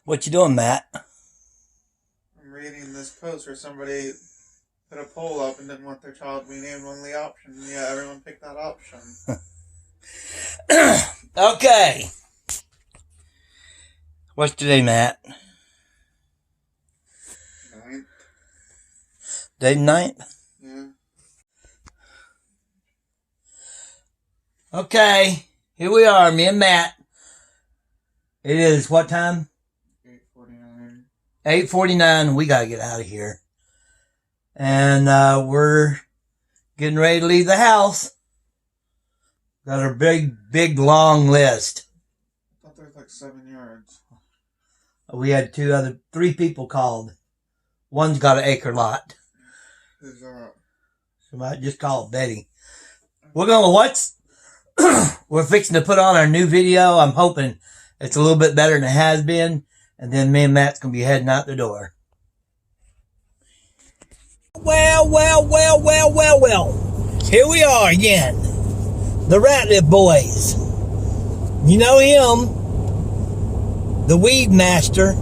What you doing, Matt? I'm reading this post where somebody put a poll up and didn't want their child to be named one of the options. Yeah, everyone picked that option. Okay. What's today, Matt? 9th. Day 9th? Yeah. Okay. Here we are, me and Matt. It is what time? 8:49. 8:49. We gotta get out of here. And we're getting ready to leave the house. Got our big, long list. I thought there was like 7 yards. We had 3 people called. One's got an acre lot. Who's that? So I might just call it Betty. We're fixing to put on our new video. I'm hoping it's a little bit better than it has been. And then me and Matt's going to be heading out the door. Well. Here we are again. The Ratliff boys. You know him. The weed master.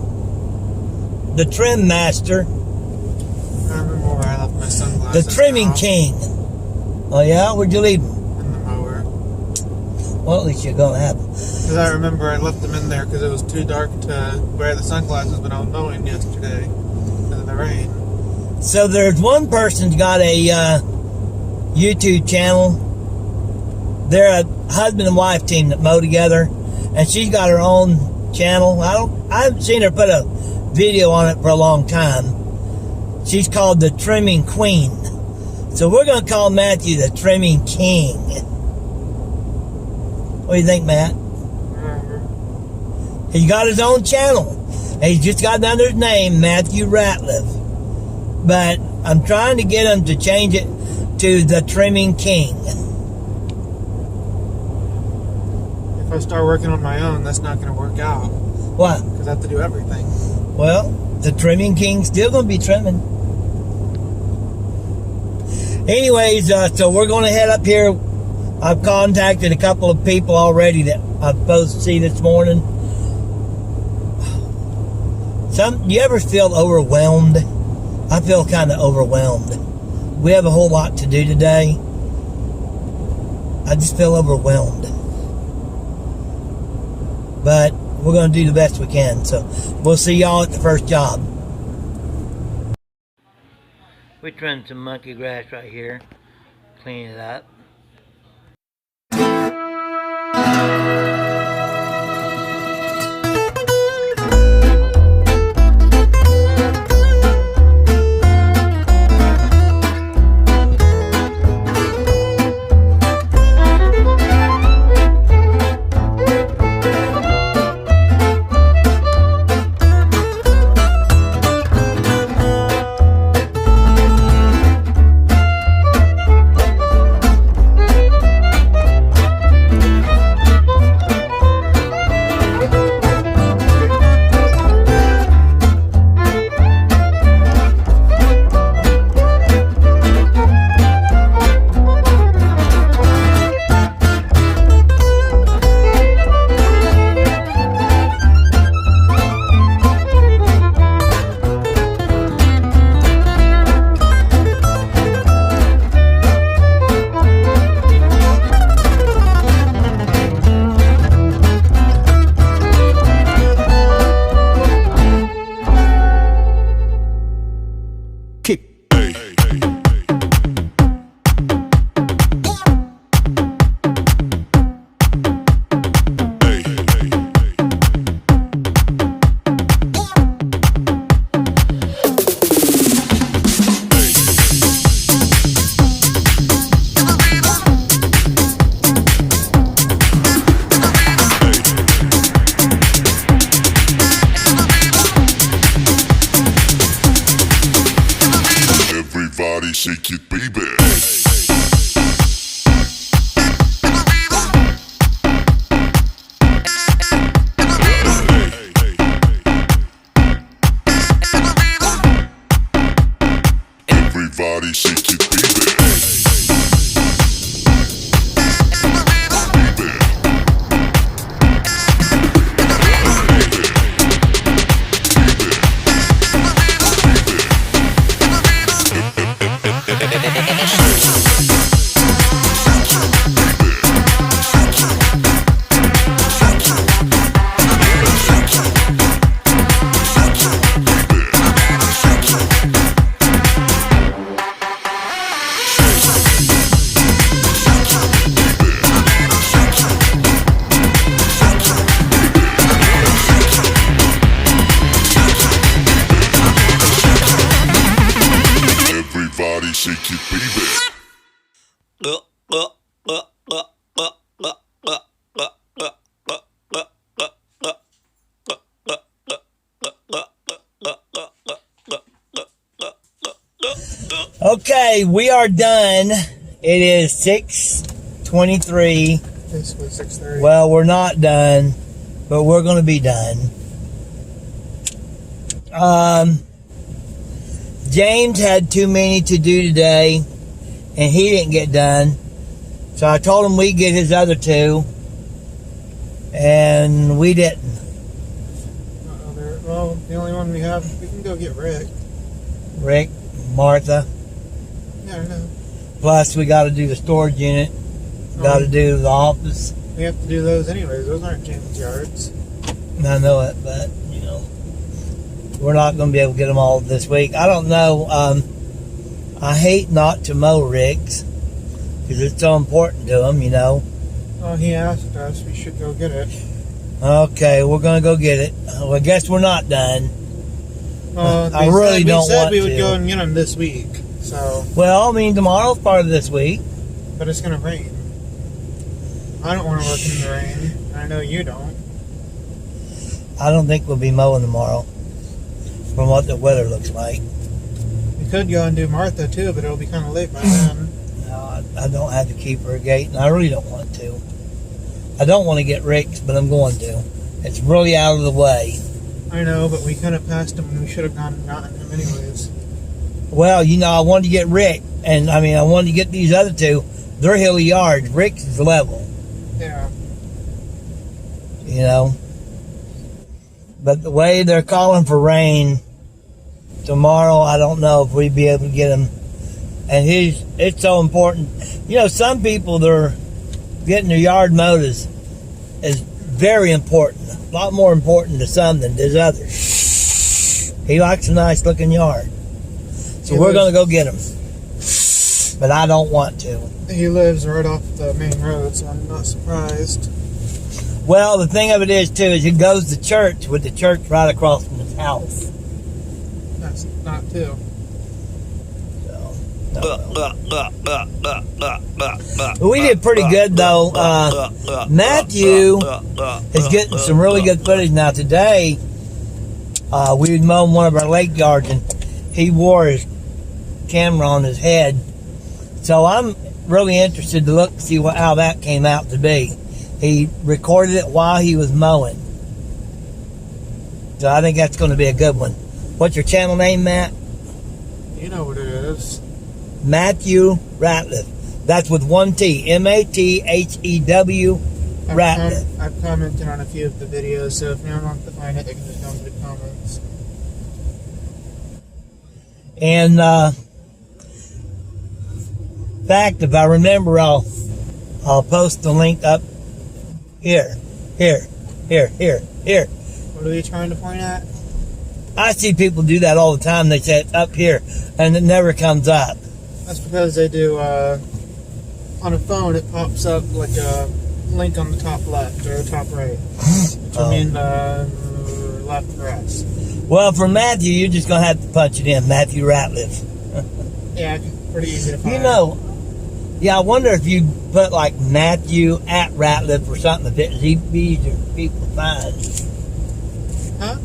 The trim master. I remember where I left my sunglasses. The trimming king. Oh yeah? Where'd you leave them? In the mower. Well, at least you're going to have them. Because I remember I left them in there because it was too dark to wear the sunglasses when I was mowing yesterday because of the rain. So there's one person's got a YouTube channel. They're a husband and wife team that mow together, and she's got her own channel. I haven't seen her put a video on it for a long time. She's called the Trimming Queen. So we're going to call Matthew the Trimming King. What do you think, Matt? He got his own channel. And he's just got under his name, Matthew Ratliff. But I'm trying to get him to change it to the Trimming King. If I start working on my own, that's not going to work out. What? Because I have to do everything. Well, the Trimming King's still going to be trimming. Anyways, so we're going to head up here. I've contacted a couple of people already that I'm supposed to see this morning. You ever feel overwhelmed? I feel kind of overwhelmed. We have a whole lot to do today. I just feel overwhelmed. But we're going to do the best we can. So we'll see y'all at the first job. We trimmed some monkey grass right here. Clean it up. Everybody shake it, baby. Everybody shake it, baby. Baby. Okay, we are done. It is 6:23. Basically 6:30. Well, we're not done, but we're going to be done. James had too many to do today, and he didn't get done. So I told him we'd get his other two, and we didn't. Well, the only one we have, we can go get Rick. Rick, Martha. Yeah, I know. Plus, we got to do the storage unit. Got to do the office. We have to do those anyways. Those aren't James' yards. I know it, but, you know, we're not going to be able to get them all this week. I don't know. I hate not to mow Rick's because it's so important to him, you know. Oh, he asked us. We should go get it. Okay, we're going to go get it. Well, I guess we're not done. I They really said, don't we said want we would to. go and get them this week. So, Well, I mean, tomorrow's part of this week. but it's gonna rain. I don't want to work in the rain. I know you don't. I don't think we'll be mowing tomorrow from what the weather looks like. We could go and do Martha too, but it'll be kind of late by then. No, I don't have to keep her a gate, and I really don't want to. I don't want to get Rick's, but I'm going to. It's really out of the way. I know, but we could have passed him and we should have gone and gotten him anyways. Well, you know, I wanted to get Rick, and I mean, I wanted to get these other two. They're hilly yards. Rick's is level, Yeah. you know. But the way they're calling for rain tomorrow, I don't know if we'd be able to get him. And it's so important. You know, some people, they're getting their yard mowed is very important. A lot more important to some than to others. He likes a nice looking yard. So we're going to go get him. But I don't want to. He lives right off the main road, so I'm not surprised. Well, the thing of it is, too, is he goes to church with the church right across from his house. That's not too. So, But we did pretty good, though. Matthew is getting some really good footage. Now, today, we was mowing one of our lake yards, and he wore his camera on his head. So I'm really interested to look and see how that came out to be. He recorded it while he was mowing. So I think that's going to be a good one. What's your channel name, Matt? You know what it is. Matthew Ratliff. That's with one T. M-A-T-H-E-W Ratliff. I've commented on a few of the videos, so if anyone wants to find it, they can just go into the comments. And in fact, if I remember, I'll post the link up here. What are we trying to point at? I see people do that all the time. They say it's up here, and it never comes up. That's because they do, on a phone, it pops up like a link on the top left or the top right. Which will mean left for us. Well, for Matthew, you're just going to have to punch it in. Matthew Ratliff. Yeah, pretty easy to find. You know, yeah, I wonder if you put like Matthew at Ratliff or something, if it's easier for people to find. Huh?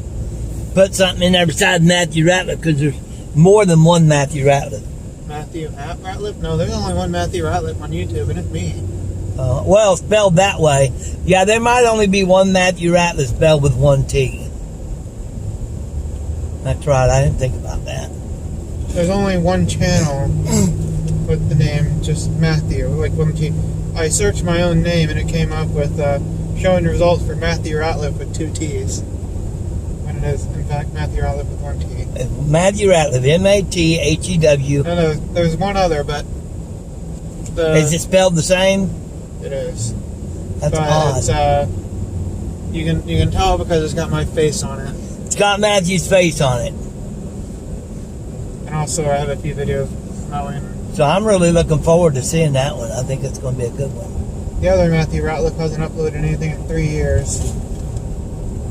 Put something in there besides Matthew Ratliff, because there's more than one Matthew Ratliff. Matthew at Ratliff? No, there's only one Matthew Ratliff on YouTube, and it's me. Well, spelled that way. Yeah, there might only be one Matthew Ratliff spelled with one T. That's right, I didn't think about that. There's only one channel with the name just Matthew, like one T. I searched my own name and it came up with showing the results for Matthew Ratliff with 2 T's. When it is, in fact, Matthew Ratliff with 1 T. Matthew Ratliff, M-A-T-H-E-W. No, there's one other, but Is it spelled the same? it is. That's But odd. it's you can tell because it's got my face on it. It's got Matthew's face on it. And also I have a few videos mowing. So I'm really looking forward to seeing that one. I think it's going to be a good one. The other Matthew Ratliff hasn't uploaded anything in 3 years.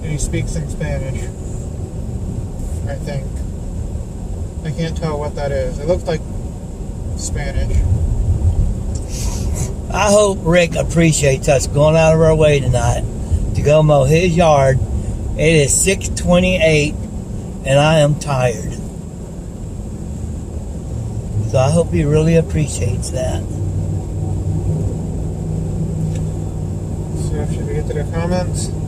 And he speaks in Spanish. I think. I can't tell what that is. It looks like Spanish. I hope Rick appreciates us going out of our way tonight to go mow his yard. It is 6:28 and I am tired. So I hope he really appreciates that. So should we get to the comments from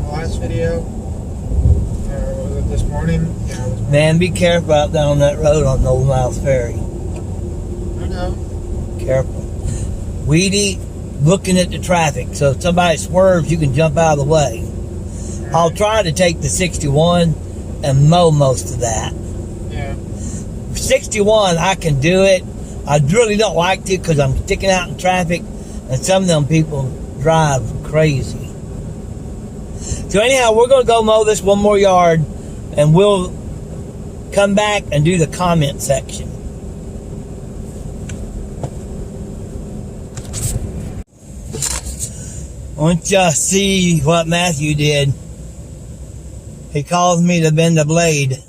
the last video? Or was it this morning? Yeah, it was Man, be careful out down that road on Old Miles Ferry. I know. Careful. Weedy, looking at the traffic. So if somebody swerves, you can jump out of the way. I'll try to take the 61 and mow most of that. Yeah. 61, I can do it. I really don't like to because I'm sticking out in traffic and some of them people drive crazy. So anyhow, we're going to go mow this one more yard and we'll come back and do the comment section. I want y'all to see what Matthew did. He calls me to bend a blade.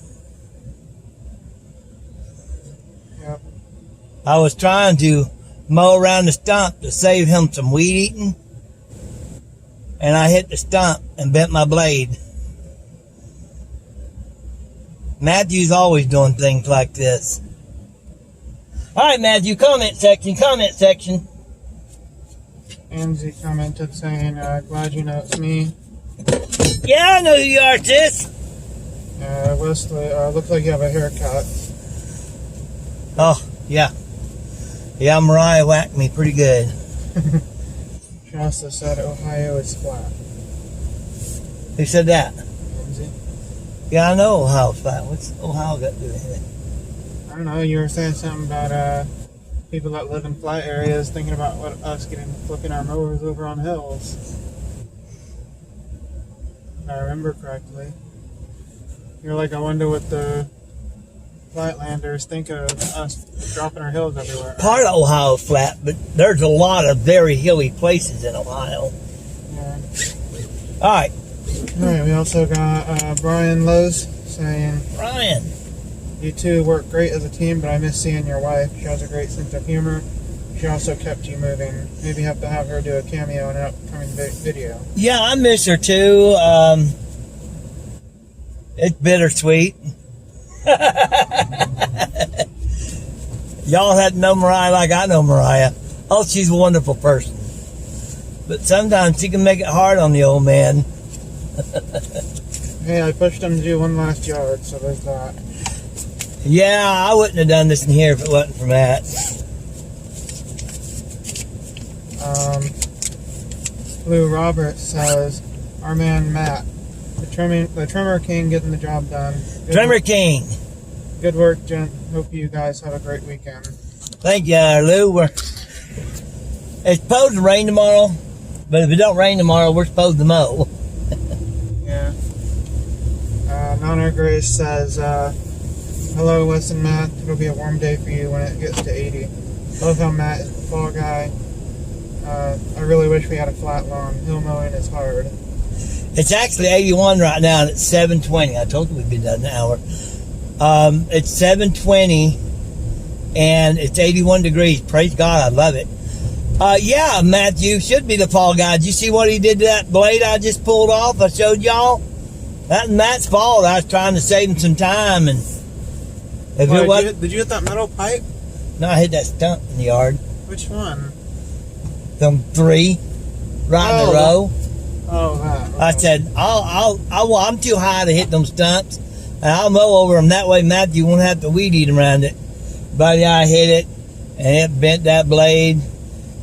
Yep. I was trying to mow around the stump to save him some weed eating, and I hit the stump and bent my blade. Matthew's always doing things like this. All right, Matthew, comment section. Angie commented saying, glad you know it's me. Yeah, I know who you are, sis. Wesley, looks like you have a haircut. Oh, yeah. Yeah, Mariah whacked me pretty good. She also said Ohio is flat. Who said that? Angie. Yeah, I know Ohio's flat. What's Ohio got to do with it? I don't know, you were saying something about people that live in flat areas thinking about what us flipping our mowers over on hills. If I remember correctly. You're like, I wonder what the Flatlanders think of us dropping our hills everywhere. Part of Ohio's flat, but there's a lot of very hilly places in Ohio. Yeah. All right, Alright, we also got Brian Lowe's saying, Ryan. you two work great as a team, but I miss seeing your wife. She has a great sense of humor. She also kept you moving. Maybe have to have her do a cameo in an upcoming video. Yeah, I miss her too. It's bittersweet. Y'all had to know Mariah like I know Mariah. Oh, she's a wonderful person. But sometimes she can make it hard on the old man. Hey, I pushed him to do one last yard, so there's that. Yeah, I wouldn't have done this in here if it wasn't for Matt. Lou Roberts says, our man Matt, the Trimmer King getting the job done. Trimmer King. Good work, gent. Hope you guys have a great weekend. Thank you, Lou. It's supposed to rain tomorrow, but if it don't rain tomorrow, we're supposed to mow. Yeah. Nana Grace says, hello, Wes and Matt. It'll be a warm day for you when it gets to 80. Love how Matt is the fall guy. I really wish we had a flat lawn. Hill mowing is hard. It's actually 81 right now, and it's 7:20. I told you we'd be done an hour. It's 7:20, and it's 81 degrees. Praise God, I love it. Yeah, Matthew should be the fall guy. Did you see what he did to that blade I just pulled off? I showed y'all. That Matt's fault. I was trying to save him some time, and if it wasn't, Did you hit that metal pipe? no, I hit that stump in the yard. Which one? Them three, right in a row. Oh, that. I said, I'm too high to hit them stumps, and I'll mow over them. That way Matthew won't have to weed eat around it. But yeah, I hit it, and it bent that blade,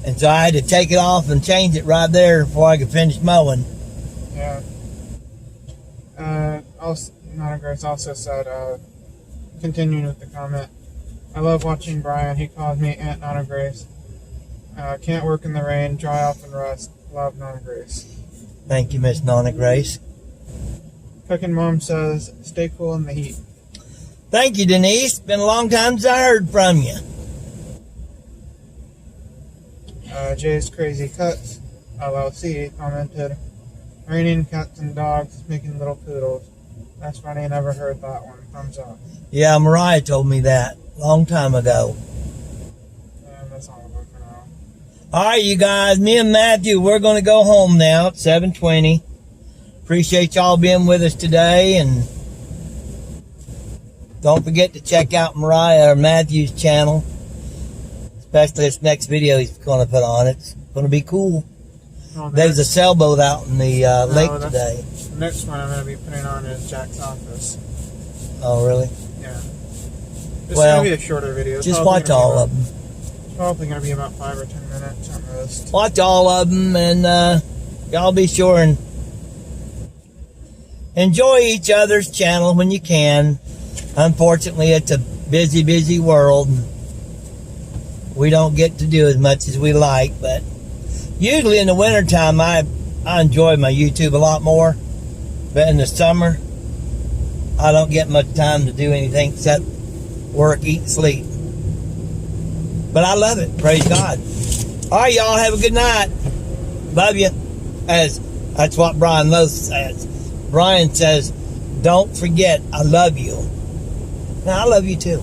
and so I had to take it off and change it right there before I could finish mowing. Yeah. Also, Nana Grace also said, continuing with the comment, I love watching Brian. He calls me Aunt Nana Grace. Can't work in the rain, dry off and rust. Love, Nana Grace. Thank you, Miss Nana Grace. Cooking Mom says, stay cool in the heat. Thank you, Denise. Been a long time since I heard from you. Jay's Crazy Cuts, LLC, commented, raining cats and dogs making little poodles. That's funny, I never heard that one. Thumbs up. Yeah, Mariah told me that a long time ago. That's all of them for now. All right, you guys. Me and Matthew, we're going to go home now at 7:20. Appreciate y'all being with us today, and don't forget to check out Mariah or Matthew's channel, especially this next video he's going to put on. It's going to be cool. Oh, There's a sailboat out in the lake that's- today. The next one I'm going to be putting on is Jack's office. Oh, really? Yeah. It's Well, going to be a shorter video. It's Just probably watch gonna be all about- of them. It's probably going to be about 5 or 10 minutes at most. Watch all of them, and y'all be sure and enjoy each other's channel when you can. Unfortunately, it's a busy, busy world. We don't get to do as much as we like, but usually in the wintertime, I enjoy my YouTube a lot more. But in the summer, I don't get much time to do anything except work, eat, sleep. But I love it. Praise God. All right, y'all. Have a good night. Love you. That's what Brian Lowe says. Brian says, don't forget, I love you. Now, I love you too.